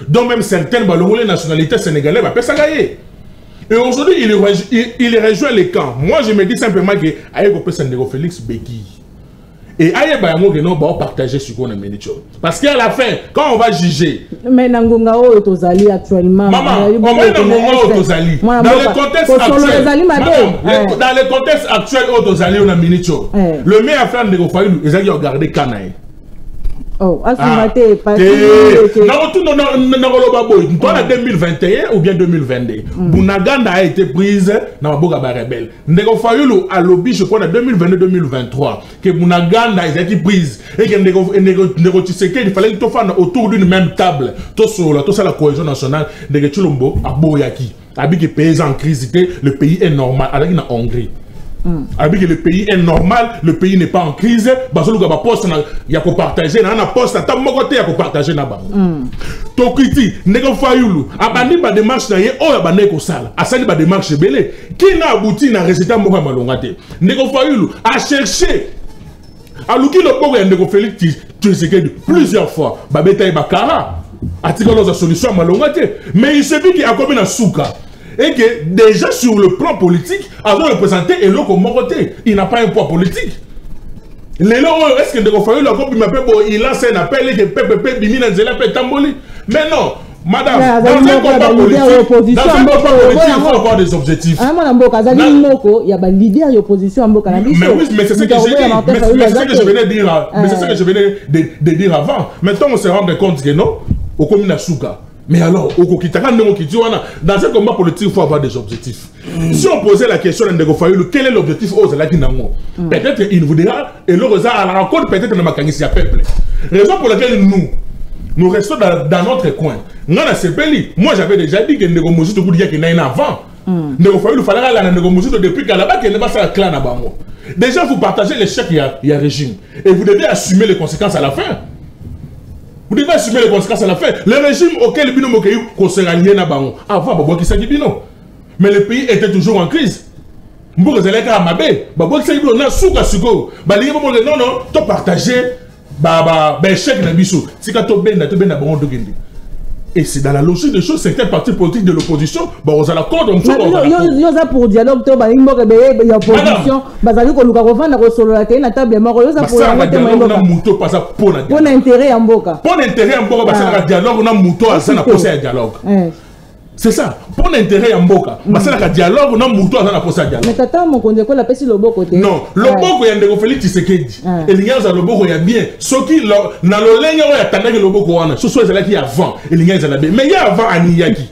Donc même certaines les nationalités sénégalaises va ça gagner. Et aujourd'hui, il rejoint les camps. Moi, je me dis simplement que Aïko Ndego Félix Béki. Et aïe bayango que non va partager ce qu'on a mené. Parce qu'à la fin, quand on va juger. Mais Nangonga o tozali actuellement. Maman, on met Nangonga o tozali. Dans le contexte actuel. Dans le contexte actuel o tozali on a mené. Le meilleur affaire de Gofaïlou, ils ont regardé Kanaï. Oh, asumate pas. En 2021 ou bien 2022, Bounaganda a été prise dans la Boga rebelle. Ndego Fayulu a lobby, je crois, en 2022-2023, que Bounaganda a été prise et que Ndego Tshisekedi, il fallait que tout fasse autour d'une même table. Tout ça, la cohésion nationale, Ndego Chulombo, à Boyaki. Avec les pays en crise, le pays est normal. Avec la Hongrie. Avec le pays est normal, le pays n'est pas en crise. Il y a qu'à partager, il y a poste à côté, il y a qu'à partager. Tokiti, Nego Fayulu, abandi ba démarche na ye, oh abandi ko sala, asali ba démarche belé, qui n'a abouti na résultat moka malongate. Nego Fayulu a cherché, a luki le poko ya Nego Félix Tshisekedi plusieurs fois, ba beta bakara, a tiré dans la solution malongate, mais il se dit qu'il a comme une souka. Et que déjà sur le plan politique, avant de représenter et l'autre côté, il n'a pas un poids politique. Est-ce que il lance un appel et que PPP Bimina Zela peut tamboli? Mais non, madame, dans un combat politique, il faut avoir des objectifs. Il y a des leaders d'opposition. Mais oui, mais c'est ce que j'ai dit. Mais c'est ce que je venais de dire. Mais c'est ce que je venais de dire avant. Maintenant, on se rend compte que non, au commun Souka. Mais alors, dans un combat politique, il faut avoir des objectifs. Si on posait la question à Ndego Fayulu, quel est l'objectif aux Alakinamo? Peut-être il vous dira, et l'autre à la rencontre, peut-être dans ma canisse, il y a peuple. Raison pour laquelle nous restons dans notre coin. Moi, j'avais déjà dit que Ndego Mouzito vous dire qu'il y a un avant. Ndego Fayulu, il fallait aller à Ndego Mouzito depuis qu'à la base, il n'y a pas ça clan à Bango. Déjà, vous partagez l'échec, il y a régime. Et vous devez assumer les conséquences à la fin. Vous devez assumer les conséquences à la fin. Le régime auquel Bino Mokeyu conseillera rien à Bango. Avant, Babo qui s'est Bino. Mais le pays était toujours en crise. Mbouke Zeleka Amabe, Babo qui s'est Bino, na souka suko. Bali Babo non non, to partager, chèque na biso. Si ka to benda Bango Dogende. Et c'est dans la logique des choses, certains partis politiques de l'opposition, on a la compte, on a pour dialogue, il y a opposition, il y a solo la télé, table il pour intérêt en boca. Pour intérêt en boca, parce que dialogue, on a mouton à ça, on a dialogue. C'est ça. Pour l'intérêt en boca. Parce que le dialogue, on a mouton à ça, on a dialogue. Mais tata, mon conduit, la pèse le beau côté. Non, le beau côté, il y a Félix Tshisekedi. Et il y a le beau côté, bien. Ce qui, dans le lien, il y a le beau côté. Ce soit là qui avant. Et il y a bien. Mais il y a avant Aniyaki.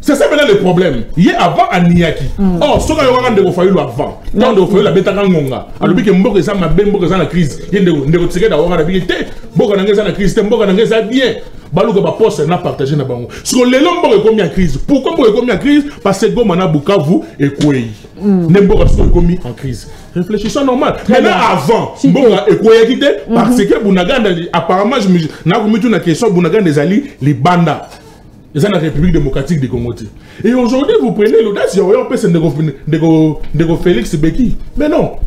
C'est ça maintenant le problème. Il y a avant Aniyaki. Oh, ce qu'on a de Fayulu avant. Quand de Fayulu la bêta ngonga. Alors que Mboko ça m'a bien Mboko ça la crise. Il y a de Tshisekedi d'avoir la vérité. Mboko na la crise, Mboko na ça bien. Balouka ba poste na partager na bango. Sur les longs Mboko combien crise. Pourquoi Mboko combien crise? Parce que Gomana Bukavu et Kouei. Mboko sont commis en crise. Réfléchissons normal. Maintenant avant Mboko et Kouei quitté parce que Bounaganda apparemment je na commis une question Bounaganda des alliés les bandas. C'est la République démocratique du Congo. Et aujourd'hui, vous prenez l'audace, on peut se Ndego Félix Béki. Mais non.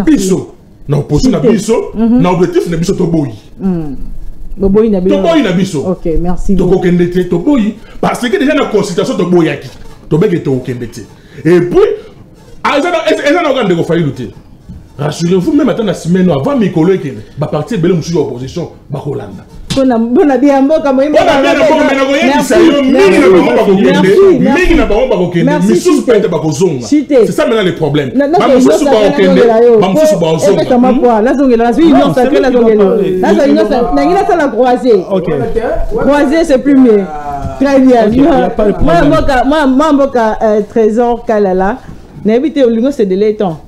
Bisso. Non, pour ça, Bisso. Non, objectif, Bisso Toboyi. Toboyi Bisso. Ok, merci. Toboyi. Parce que déjà, la consultation de Toboyaki. Toboyi est au Kendete. Et puis, Ndego Fayulu. rassurez-vous, même attendre la semaine avant mes collègues, va partir de l'opposition, va Hollande. Bon a bien mboka moi c'est ça maintenant le problème. Croisé c'est plus mieux. Très bien. Moi mboka trésor kalala n'habite au lingo c'est de l'étang.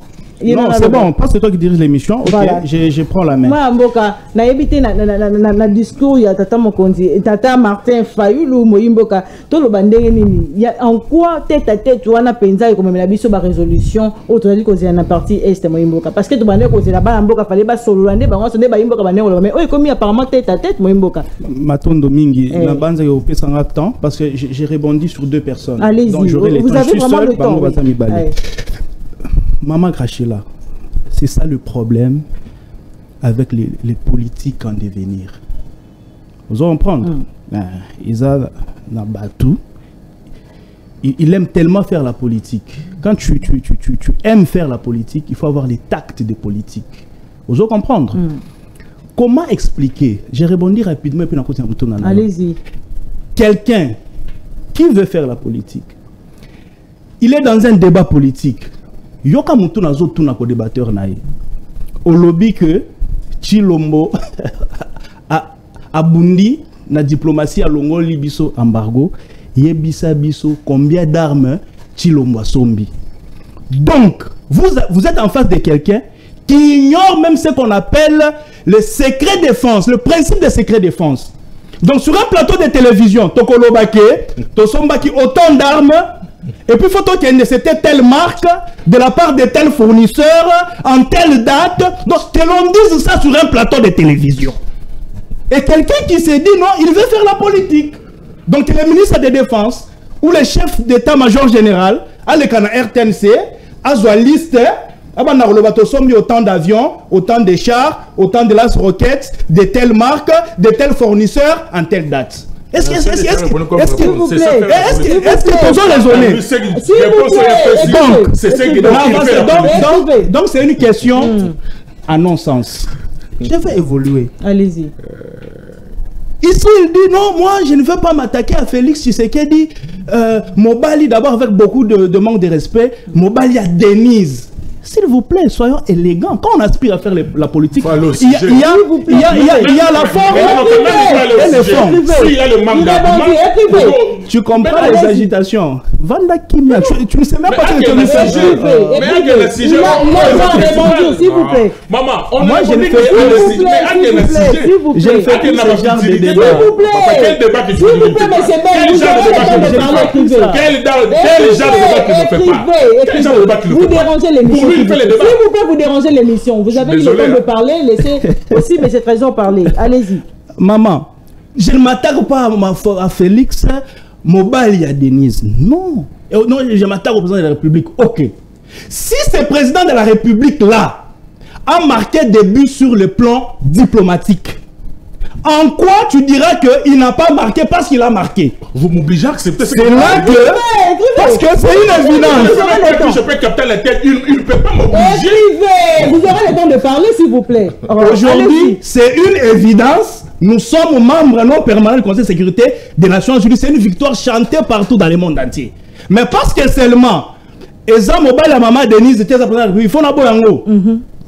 Non, c'est bon, parce que c'est toi qui dirige l'émission. Ok, voilà. Je prends la main. Moi, Mboka, na évité na discours, il y a Tata Mokonzi, Tata Martin Fayoulou, Moïmboka, tout le bandé nini. En quoi tête à tête, tu as un penza et comme la biso ba résolution, autre dit qu'on est en partie est Moïmboka. Parce que tu bandé qu'on est là-bas, Mboka fallait pas sololandé, bah on se débat Mboka bandé on mais oh comme apparemment tête à tête Moïmboka. Matondo Mingi, la bande est au P100 temps parce que j'ai rebondi sur deux personnes. Allez-y. Donc j'aurai les temps. Je suis seul, Maman Krachila, c'est ça le problème avec les politiques en devenir. Vous allez comprendre. Isa Nabatou, il aime tellement faire la politique. Quand tu aimes faire la politique, il faut avoir les tacts de politique. Vous allez comprendre. Comment expliquer? J'ai rebondi rapidement et puis on a allez-y. Quelqu'un qui veut faire la politique, il est dans un débat politique. Yoka mutu na zo tuna ko débatteur nae. Au lobby que Chilombo a bundi na diplomatie à longo libiso embargo yebisa biso combien d'armes Chilombo a sombi. Donc vous êtes en face de quelqu'un qui ignore même ce qu'on appelle le secret défense, le principe de secret défense. Donc sur un plateau de télévision, Tokolobake, Tosombaki autant d'armes. Et puis, il faut que c'était telle marque de la part de tel fournisseur en telle date. Donc, que l'on dise ça sur un plateau de télévision. Et quelqu'un qui s'est dit non, il veut faire la politique. Donc, le ministre de la Défense ou le chef d'état-major général, à l'écran RTNC, a une liste, autant d'avions, autant de chars, autant de lance-roquettes, de telle marque, de tel fournisseur en telle date. Est-ce que vous avez raisonné? Donc c'est une question à non-sens. Je vais évoluer. Allez-y. Ici, il dit non, moi je ne veux pas m'attaquer à Félix Tshisekedi. Mobali, d'abord avec beaucoup de manque de respect, Mobali à Denise. S'il vous plaît, soyons élégants. Quand on aspire à faire la politique, il y a la forme et le fond. S'il y a le manque d'arguments, tu comprends les agitations. Vanda Kimia, tu ne sais même pas ce que tu s'agit. S'il vous plaît. Maman, moi je ne fais pas je ne fais pas ce genre de débat. Quel débat que tu veux? Quel genre de débat que tu veux? Quel genre de débat que tu ne fais pas? Quel genre de débat que tu ne fais pas? Vous dérangez l'émission. S'il vous plaît, vous dérangez l'émission. Vous avez le temps de parler, laissez aussi mais cette raison parler. Allez-y. Maman, je ne m'attaque pas à Félix Mobali à Denise. Non. Non, je m'attaque au président de la République. Ok. Si ce président de la République là a marqué des buts sur le plan diplomatique, en quoi tu diras qu'il n'a pas marqué parce qu'il a marqué? Vous m'obligez à accepter ce que c'est là que... Parce que c'est une évidence. Je peux capter la tête, il ne peut pas m'obliger. Écrivez. Vous aurez le temps de parler, s'il vous plaît. Aujourd'hui, c'est une évidence. Nous sommes membres non permanents du Conseil de sécurité des Nations Unies. C'est une victoire chantée partout dans le monde entier. Mais parce que seulement, Eza Mobile à Maman Denise était il faut n'avoir un mot.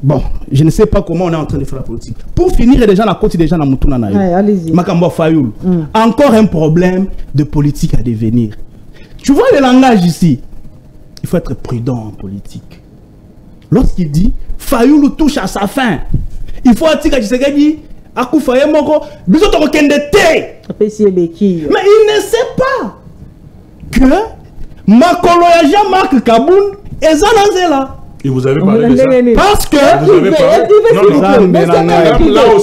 Bon, je ne sais pas comment on est en train de faire la politique. Pour finir, les gens à côté des gens à Moutouna Naï. Allez-y. Makambo Fayoul. Encore un problème de politique à devenir. Tu vois le langage ici. Il faut être prudent en politique. Lorsqu'il dit Fayoul touche à sa fin, il faut attirer Tshisekedi à Koufaye Moko. Mais il ne sait pas que Makolo ya Jean-Marc Kaboun est là. Et vous avez parlé de ça? Parce que... Vous avez parlé...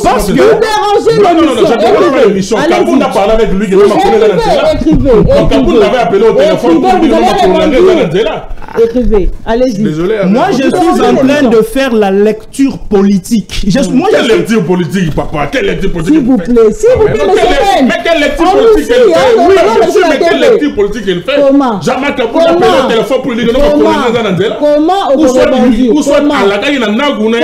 Parce que... Vous l'émission. Kaboun a parlé avec lui. Kaboun l'avait appelé au téléphone pour lui demander. Écrivez. Allez-y. Désolé. Moi, je suis en train de faire la lecture politique. Quelle lecture politique, papa? Quelle lecture politique? S'il vous plaît, monsieur. Mais quelle lecture politique elle fait? Oui, monsieur, mais quelle lecture politique elle fait? Comment? Jean-Marc Kabou a pris le téléphone pour lui dire non, Comment? Ou soit à la gagne dans Nagouna,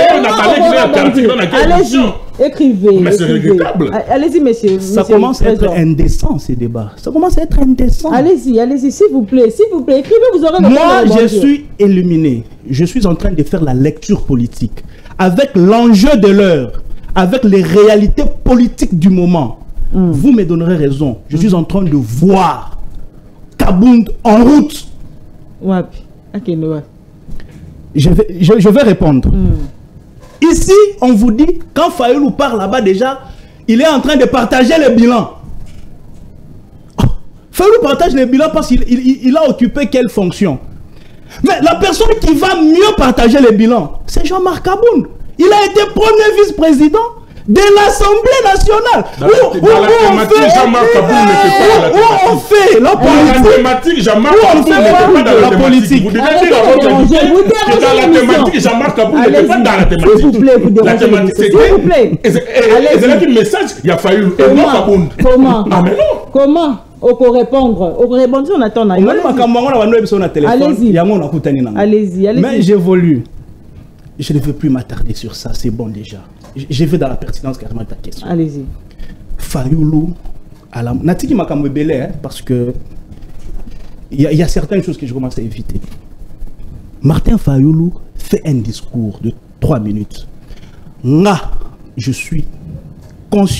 allez-y, écrivez. Mais c'est regrettable. Allez-y, monsieur. Ça commence à être indécent, ces débats. Ça commence à être indécent. Allez-y, s'il vous plaît. Écrivez, vous aurez le temps. Moi, je suis illuminé. Je suis en train de faire la lecture politique. Avec l'enjeu de l'heure, avec les réalités politiques du moment. Vous me donnerez raison. Je suis en train de voir Kabound en route. Je vais répondre. Ici, on vous dit, quand Fayoulou part là-bas déjà, il est en train de partager le bilan. Fayoulou partage le bilan parce qu'il a occupé quelle fonction? Mais la personne qui va mieux partager le bilan, c'est Jean-Marc Kabound. Il a été premier vice-président de l'Assemblée nationale. On fait la thématique, Jean-Marc Kabound n'était pas dans la politique. Vous devez dire à votre invité que dans la thématique, Jean-Marc Kabound n'était pas dans la thématique. S'il vous plaît, vous la thématique, c'est et c'est là qu'il message, il y a fallu. Et moi, Kabound. Comment? Ah, mais non. Comment? On peut répondre. On attend. Allez-y. Mais j'évolue. Je ne veux plus m'attarder sur ça, c'est bon déjà. Je vais dans la pertinence carrément de ta question. Allez-y. Fayoulou, Natiki Makamwe Belé, parce que il y a certaines choses que je commence à éviter. Martin Fayoulou fait un discours de 3 minutes. Là, je suis conscient.